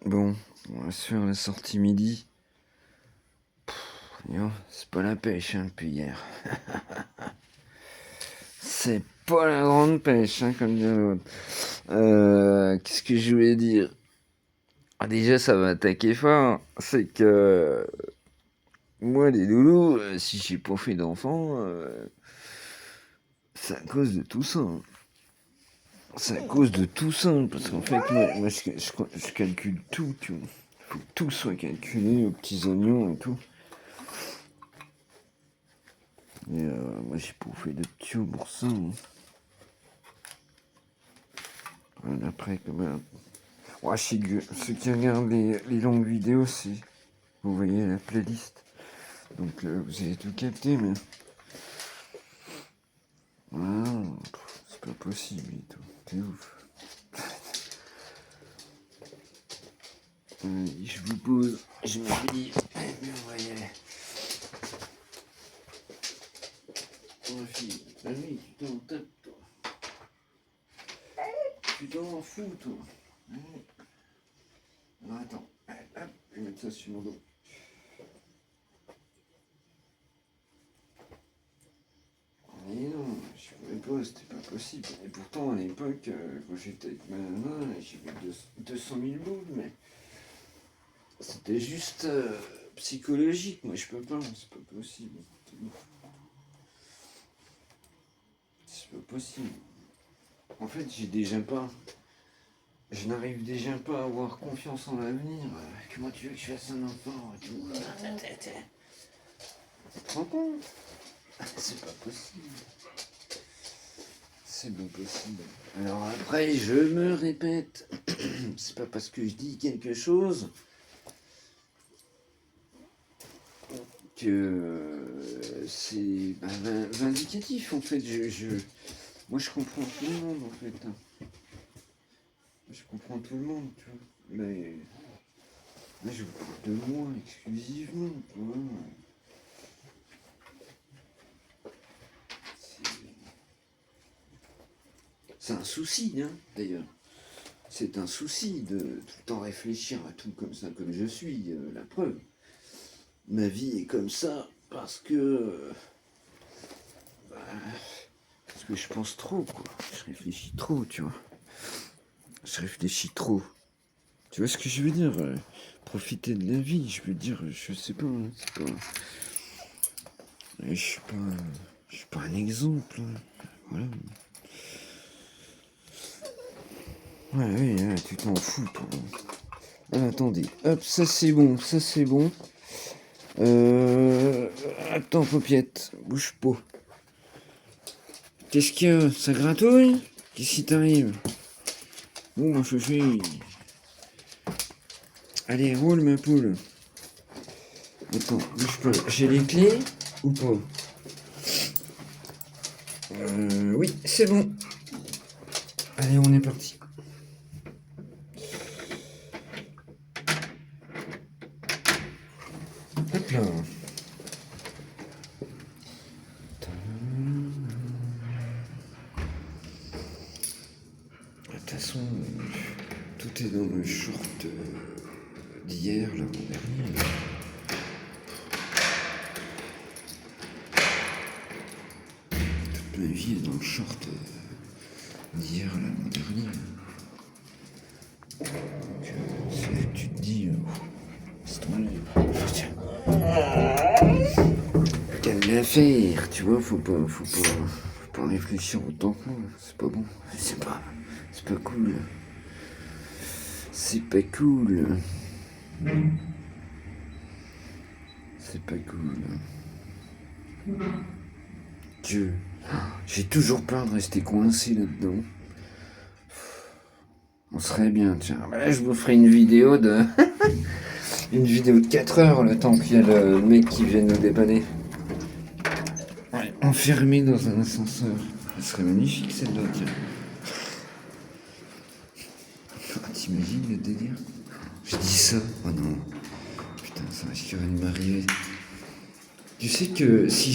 Bon, on va se faire la sortie midi. C'est pas la pêche depuis hier. C'est pas la grande pêche, comme dit l'autre. Qu'est-ce que je voulais dire? Déjà, ça va attaquer fort. C'est que moi, les loulous, si j'ai pas fait d'enfant, c'est à cause de tout ça. C'est à cause de tout ça. Parce qu'en fait, moi je calcule tout, tu vois. Faut que tout soit calculé aux petits oignons et tout. Et moi, j'ai pas fait de tuyaux pour ça. Après, comme ouais, ceux qui regardent les longues vidéos, vous voyez la playlist. Donc vous avez tout capté, mais c'est pas possible et tout. T'es ouf. Je vous pose, je me dis, mais on va y aller. Ma fille, oui, tu t'en tapes, toi. Tu t'en fous, toi. Alors attends, hop, je vais mettre ça sur mon dos. Mais non, je pouvais pas, c'était pas possible. Et pourtant, à l'époque, quand j'étais avec ma maman, j'ai vu 200 000 boules, mais c'était juste psychologique. Moi, je peux pas, c'est pas possible. C'est pas possible. En fait, je n'arrive déjà pas à avoir confiance en l'avenir. Comment tu veux que je fasse un enfant et tout? Tu te rends compte? C'est pas possible. C'est pas possible. Alors après, je me répète, c'est pas parce que je dis quelque chose que c'est vindicatif en fait. Moi je comprends tout le monde en fait. Je comprends tout le monde, tu vois. Mais là je vous parle de moi exclusivement, tu vois. C'est un souci, hein, d'ailleurs. C'est un souci de tout le temps réfléchir à tout comme ça, comme je suis, la preuve. Ma vie est comme ça parce que je pense trop, quoi. Je réfléchis trop, tu vois. Je réfléchis trop. Tu vois ce que je veux dire? Profiter de la vie, je veux dire, je sais pas, hein, c'est pas. Je suis pas un exemple, hein. Voilà. Ouais, oui, ouais, tu t'en fous, toi. Ah, attendez, hop, ça c'est bon, ça c'est bon. Attends, paupiette, bouge pas. Qu'est-ce qu'il y a? Ça gratouille? Qu'est-ce qui t'arrive? Bon, mon chouchou. Allez, roule ma poule. Attends, bouge pas. J'ai les clés ou pas? Oui, c'est bon. Allez, on est parti. Hop là. De toute façon, tout est dans le short d'hier, là, mon dernier. Là. Toute ma vie est dans le short d'hier, là, mon dernier. Donc, c'est là que tu te dis, c'est ton quelle l'affaire, tu vois, faut pas réfléchir autant que moi, c'est pas bon, c'est pas cool. C'est pas cool. C'est pas cool. Dieu. J'ai toujours peur de rester coincé là-dedans. On serait bien, tiens. Là, je vous ferai une vidéo de. Une vidéo de 4 heures, le temps qu'il y a le mec qui vient nous dépanner. Ouais, enfermé dans un ascenseur. Ça serait magnifique celle-là, tiens. T'imagines le délire? Je dis ça. Oh non. Putain, ça risquerait de m'arriver. Tu sais que si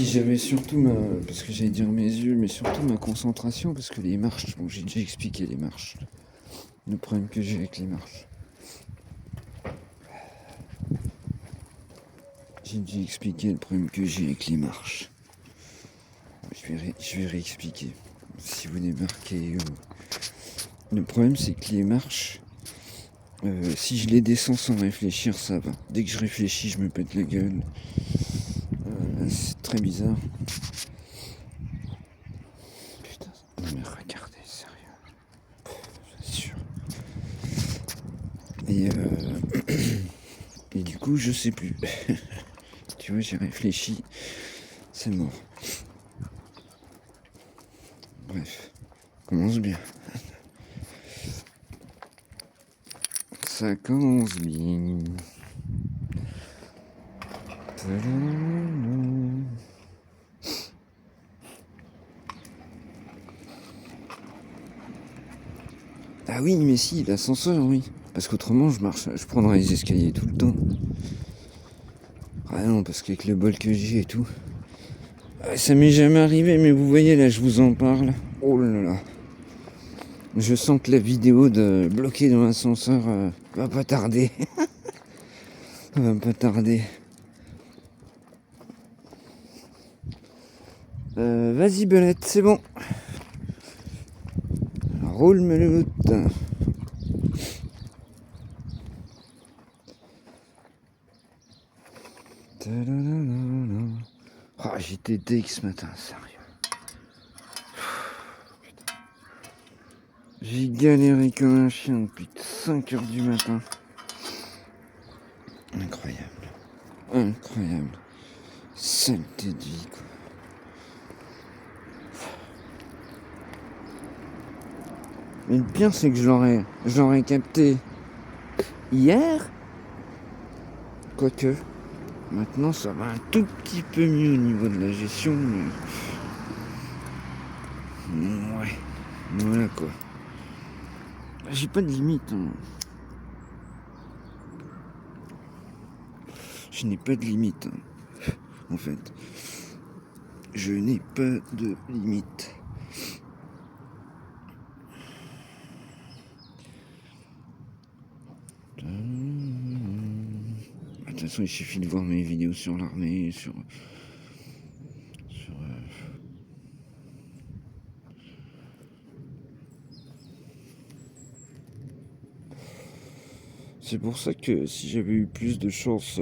j'avais surtout parce que j'allais dire mes yeux, mais surtout ma concentration, parce que les marches, bon, j'ai déjà expliqué les marches. Le problème que j'ai avec les marches. J'ai dû expliquer le problème que j'ai avec les marches. Je vais réexpliquer. Si vous débarquez. Le problème, c'est que les marches, si je les descends sans réfléchir, ça va. Dès que je réfléchis, je me pète la gueule. C'est très bizarre. Putain, non mais regardez, sérieux. C'est sûr. Et du coup, je sais plus. Tu vois, j'ai réfléchi. C'est mort. Bref, commence bien. Ça commence bien. Ah oui, mais si, l'ascenseur, oui. Parce qu'autrement, je prendrais les escaliers tout le temps. Ah non, parce qu'avec le bol que j'ai et tout. Ça m'est jamais arrivé, mais vous voyez, là, je vous en parle. Oh là là. Je sens que la vidéo de bloqué dans l'ascenseur va pas tarder. Va pas tarder. Vas-y, Belette, c'est bon. Roule-moi le bout. Oh, j'étais deg ce matin, sérieux. J'ai galéré comme un chien depuis 5h du matin. Incroyable. Incroyable. Saleté de vie, quoi. Mais le pire, c'est que je l'aurais capté hier. Quoique, maintenant, ça va un tout petit peu mieux au niveau de la gestion. Mais... ouais. Voilà, quoi. J'ai pas de limite. Hein. Je n'ai pas de limite. Hein. En fait. Je n'ai pas de limite. De toute façon, il suffit de voir mes vidéos sur l'armée, C'est pour ça que si j'avais eu plus de chance,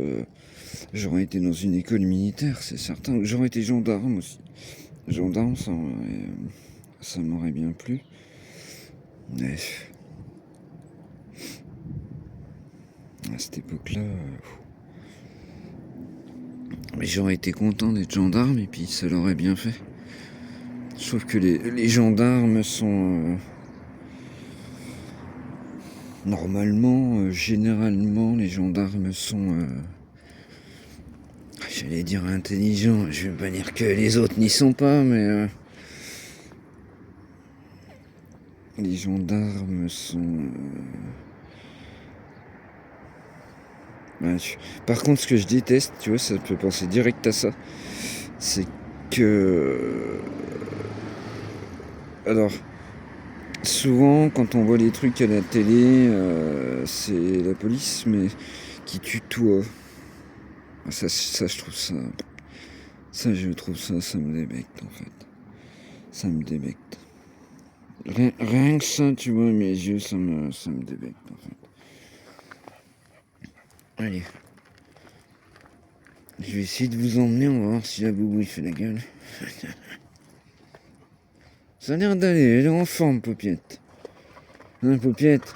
j'aurais été dans une école militaire, c'est certain. J'aurais été gendarme aussi. Gendarme, ça m'aurait bien plu. Mais à cette époque-là, mais j'aurais été content d'être gendarme et puis ça l'aurait bien fait. Je trouve que les gendarmes sont normalement, généralement, les gendarmes sont, j'allais dire intelligents. Je vais pas dire que les autres n'y sont pas, mais les gendarmes sont. Par contre, ce que je déteste, tu vois, ça peut penser direct à ça, c'est que. Alors, souvent, quand on voit les trucs à la télé, c'est la police, mais qui tutoie. Ça, je trouve ça. Ça me débecte, en fait. Ça me débecte. Rien que ça, tu vois, mes yeux, ça me débecte, en fait. Allez. Je vais essayer de vous emmener, on va voir si la boubou il fait la gueule. Ça a l'air d'aller, elle est en forme, Paupiette. Hein, Paupiette?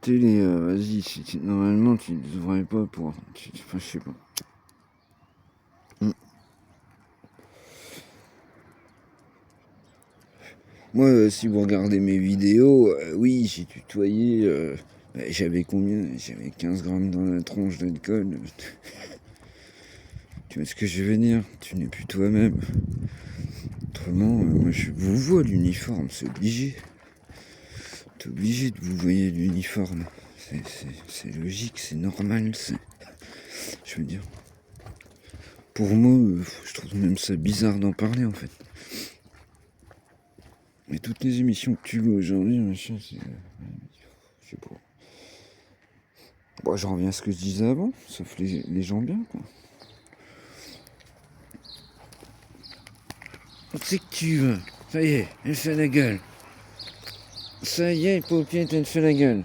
Télé, vas-y, normalement tu devrais pas pouvoir. Enfin, je sais pas. Moi, si vous regardez mes vidéos, oui, j'ai tutoyé. J'avais combien? J'avais 15 grammes dans la tronche d'alcool. Tu vois ce que je veux dire? Tu n'es plus toi-même. Autrement, moi je vous vois l'uniforme, c'est obligé. T'es obligé de vous voyer l'uniforme. C'est logique, c'est normal. Je veux dire. Pour moi, je trouve même ça bizarre d'en parler en fait. Mais toutes les émissions que tu vois aujourd'hui, machin, c'est... Je sais pas. Bon, je reviens à ce que je disais avant, sauf les gens bien, quoi. C'est que tu veux. Ça y est, elle fait la gueule. Ça y est, paupiette, elle fait la gueule.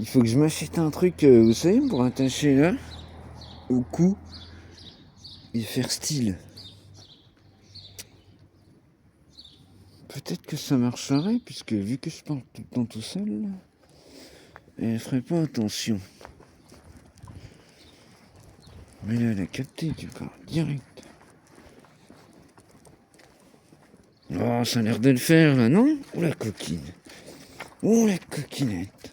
Il faut que je m'achète un truc, vous savez, pour attacher là, au cou, et faire style. Peut-être que ça marcherait, puisque vu que je parle tout le temps tout seul, là, elle ferait pas attention. Mais là, elle a capté, tu parles direct. Oh, ça a l'air de le faire, là, non? Oh, la coquine. Oh, la coquinette.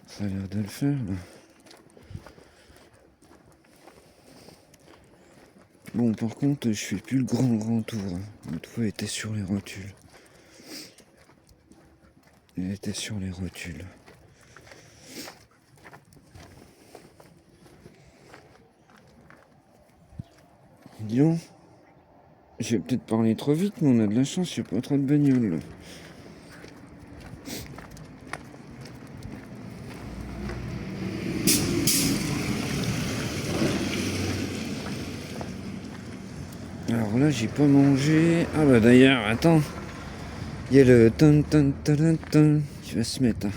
Ça a l'air de le faire, là. Bon, par contre, je fais plus le grand tour. L'autre fois, elle était sur les rotules. Elle était sur les rotules. Dis donc, j'ai peut-être parlé trop vite, mais on a de la chance, il n'y a pas trop de bagnoles, là. Alors là, j'ai pas mangé. Ah bah d'ailleurs, attends. Il y a le tan tan tan tan qui va se mettre.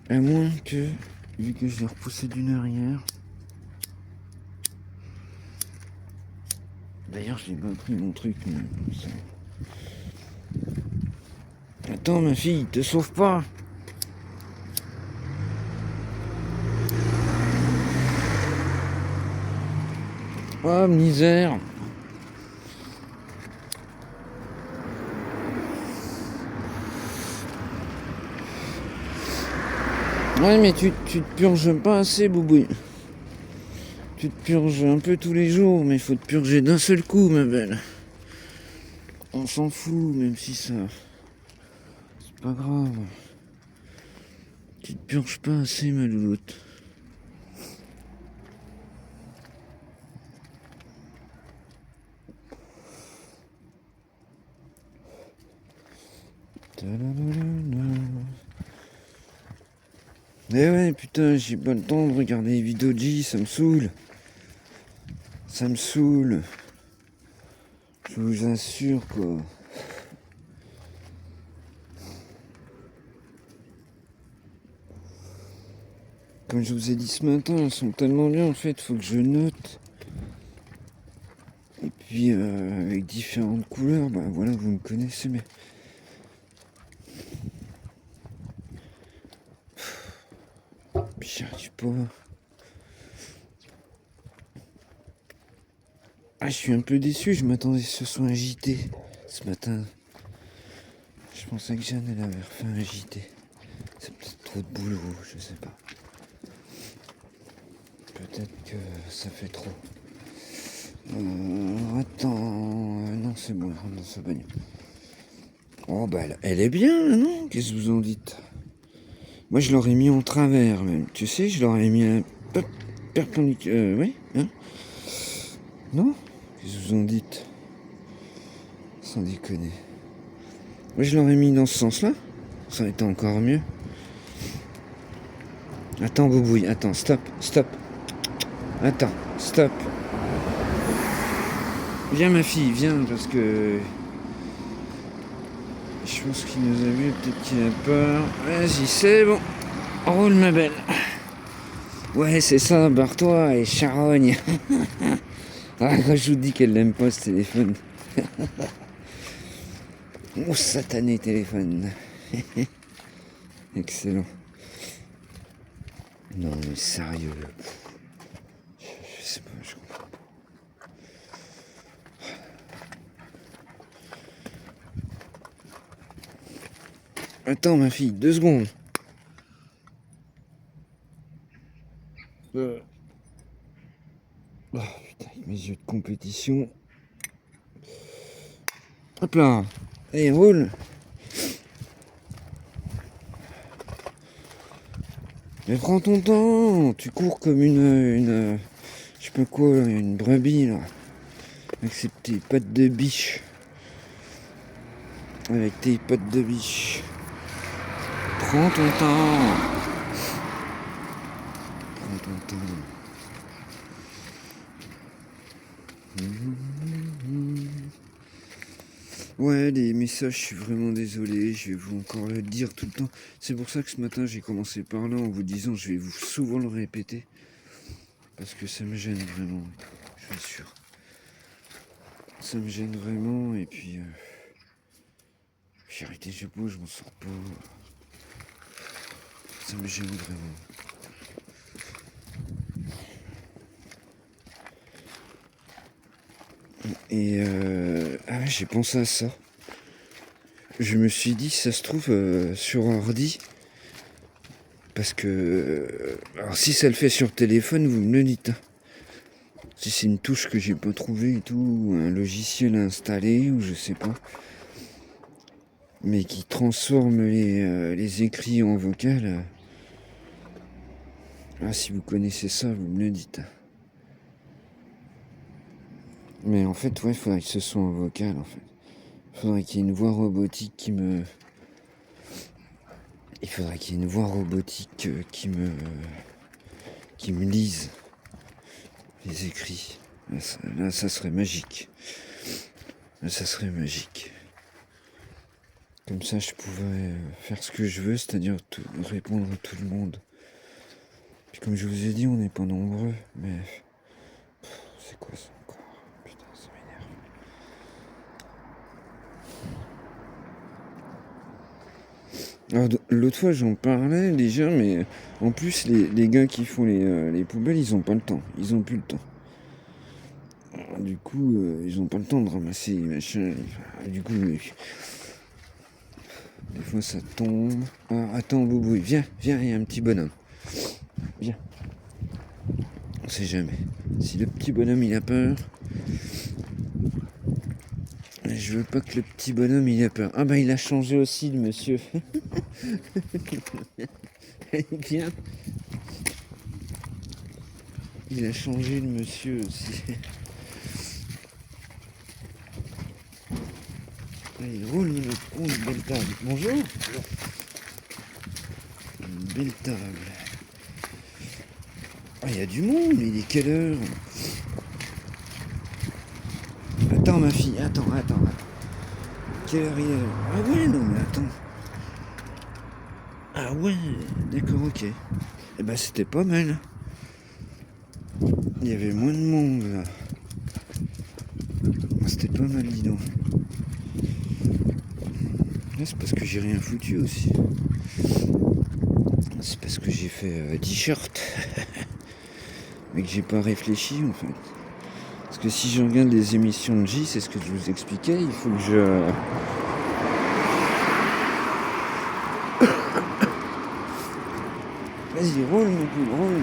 À moins que, vu que je l'ai repoussé d'une heure hier. D'ailleurs, j'ai pas pris mon truc. Attends, ma fille, te sauve pas. Oh, misère. Ouais, mais tu te purges pas assez, boubouille. Tu te purges un peu tous les jours, mais il faut te purger d'un seul coup, ma belle. On s'en fout, même si ça... C'est pas grave. Tu te purges pas assez, ma louloute. Eh ouais, putain, j'ai pas le temps de regarder les vidéos de J, ça me saoule. Ça me saoule. Je vous assure, quoi. Comme je vous ai dit ce matin, elles sont tellement bien, en fait, faut que je note. Et puis, avec différentes couleurs, bah voilà, vous me connaissez, mais... Puis j'y arrive pas. Ah, je suis un peu déçu, je m'attendais que ce soit un JT ce matin. Je pensais que Jeanne, elle avait refait un JT. C'est peut-être trop de boulot, je sais pas. Peut-être que ça fait trop. Attends, non, c'est bon, elle rentre dans sa bagnole. Oh, bah, elle est bien, non? Qu'est-ce que vous en dites? Moi, je l'aurais mis en travers, même. Tu sais, je l'aurais mis un peu perpendiculaire. Oui, hein? Non? Qu'est-ce que vous en dites? Sans déconner. Moi, je l'aurais mis dans ce sens-là. Ça aurait été encore mieux. Attends, Boubouille, attends, stop. Attends, stop. Viens, ma fille, viens, parce que... Je pense qu'il nous a vu, peut-être qu'il a peur. Vas-y, c'est bon. Roule, ma belle. Ouais, c'est ça, barre-toi et charogne. Ah, quand je vous dis qu'elle n'aime pas ce téléphone. Oh, satané téléphone. Excellent. Non, mais sérieux. Je sais pas, je comprends pas. Attends, ma fille, 2 secondes. Oh, putain, avec mes yeux de compétition. Hop là. Allez, roule. Mais prends ton temps. Tu cours comme une je sais pas quoi, une brebis, là. Avec ses petites pattes de biche. avec tes potes de biche. Prends ton temps. Prends ton temps. Ouais, les messages, je suis vraiment désolé, je vais vous encore le dire tout le temps. C'est pour ça que ce matin, j'ai commencé par là en vous disant, je vais vous souvent le répéter. Parce que ça me gêne vraiment, je suis sûr. Ça me gêne vraiment, et puis... j'ai arrêté, je m'en sors pas. Ça me gêne vraiment. Et j'ai pensé à ça. Je me suis dit, ça se trouve sur ordi. Parce que... alors si ça le fait sur téléphone, vous me le dites. Hein. Si c'est une touche que j'ai pas trouvée et tout, ou un logiciel à installer, ou je sais pas. Mais qui transforme les écrits en vocal. Ah, si vous connaissez ça, vous me le dites. Mais en fait, ouais, il faudrait que ce soit en vocal, en fait. Il faudrait qu'il y ait une voix robotique qui me... Il faudrait qu'il y ait une voix robotique qui me lise les écrits. Là, ça serait magique. Là, ça serait magique. Comme ça, je pourrais faire ce que je veux, c'est-à-dire répondre à tout le monde. Puis comme je vous ai dit, on n'est pas nombreux, mais... c'est quoi ça encore? Putain, ça m'énerve. Alors, l'autre fois, j'en parlais déjà, mais en plus, les gars qui font les poubelles, ils ont pas le temps. Ils ont plus le temps. Alors, du coup, ils ont pas le temps de ramasser les machins. Du coup, des fois, ça tombe. Ah, attends, Boubouille, viens, il y a un petit bonhomme. Viens. On sait jamais. Si le petit bonhomme, il a peur... je veux pas que le petit bonhomme, il ait peur. Ah bah, il a changé aussi, le monsieur. Viens. Il a changé, le monsieur aussi. Il roule une belle table. Bonjour. Une belle table. Ah, il y a du monde, mais il est quelle heure? Attends, ma fille, attends. Quelle heure il est? Ah ouais, non, mais attends. Ah ouais, d'accord, ok. Eh ben, c'était pas mal. Il y avait moins de monde, là. C'était pas mal, dis donc. Là, c'est parce que j'ai rien foutu aussi. C'est parce que j'ai fait t-shirt. Mais que j'ai pas réfléchi, en fait. Parce que si je regarde les émissions de J, c'est ce que je vous expliquais, il faut que je... Vas-y, roule, mon poule, roule.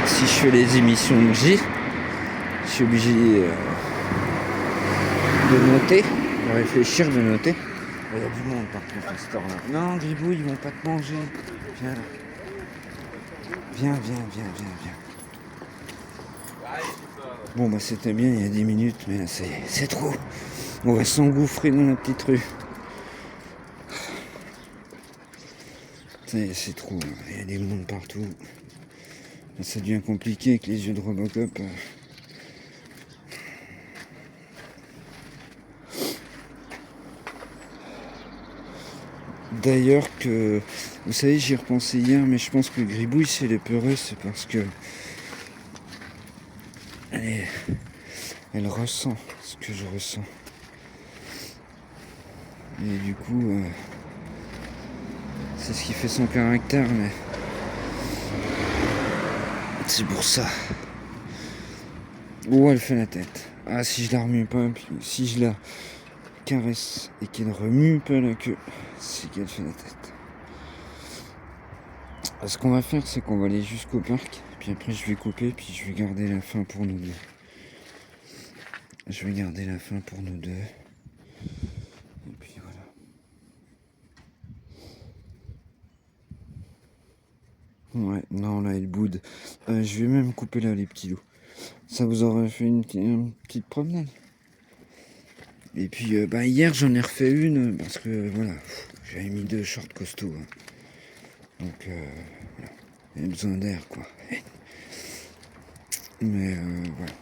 Si je fais les émissions de J, je suis obligé de noter, de réfléchir, de noter. Il y a du monde par contre à cette heure-là. Non, Gribouille, ils vont pas te manger. Viens là. Viens. Bon bah c'était bien il y a 10 minutes, mais là c'est trop. On va s'engouffrer dans la petite rue. C'est trop, il y a des mondes partout. Là, ça devient compliqué avec les yeux de Robocop. D'ailleurs que, vous savez, j'y ai repensé hier, mais je pense que Gribouille, si elle est peureuse, c'est parce que elle ressent ce que je ressens. Et du coup, c'est ce qui fait son caractère, mais c'est pour ça. Oh, elle fait la tête. Ah, si je la remue pas, puis si je la caresse et qu'elle remue pas la queue, c'est qu'elle fait la tête. Ce qu'on va faire, c'est qu'on va aller jusqu'au parc, puis après je vais couper, puis je vais garder la fin pour nous deux. Je vais garder la fin pour nous deux. Et puis voilà. Ouais, non, là, elle boude. Je vais même couper là les petits loups. Ça vous aurait fait une petite promenade. Et puis hier j'en ai refait une parce que voilà, j'avais mis 2 shorts costauds. Hein. Donc voilà, j'avais besoin d'air quoi. Mais voilà.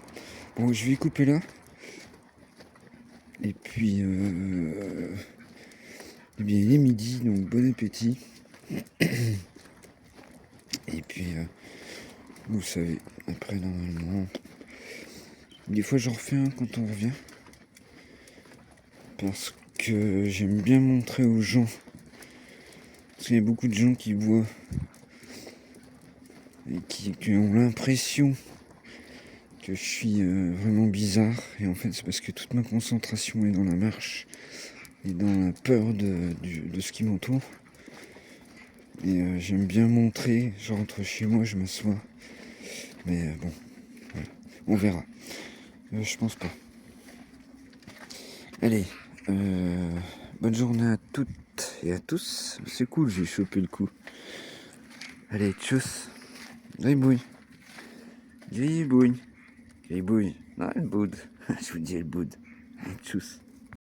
Bon, je vais couper là. Et puis eh bien il est midi, donc bon appétit. Et puis vous savez, après normalement. Des fois j'en refais un quand on revient. Parce que j'aime bien montrer aux gens. Parce qu'il y a beaucoup de gens qui voient et qui ont l'impression que je suis vraiment bizarre. Et en fait c'est parce que toute ma concentration est dans la marche et dans la peur de ce qui m'entoure. Et j'aime bien montrer, je rentre chez moi, je m'assois. Mais bon, voilà. On verra. Je pense pas. Allez, bonne journée à toutes et à tous. C'est cool, j'ai chopé le coup. Allez, tchuss. Gribouille. Gribouille. Gribouille. Non, le boude. Je vous dis le boude. Allez, tchuss.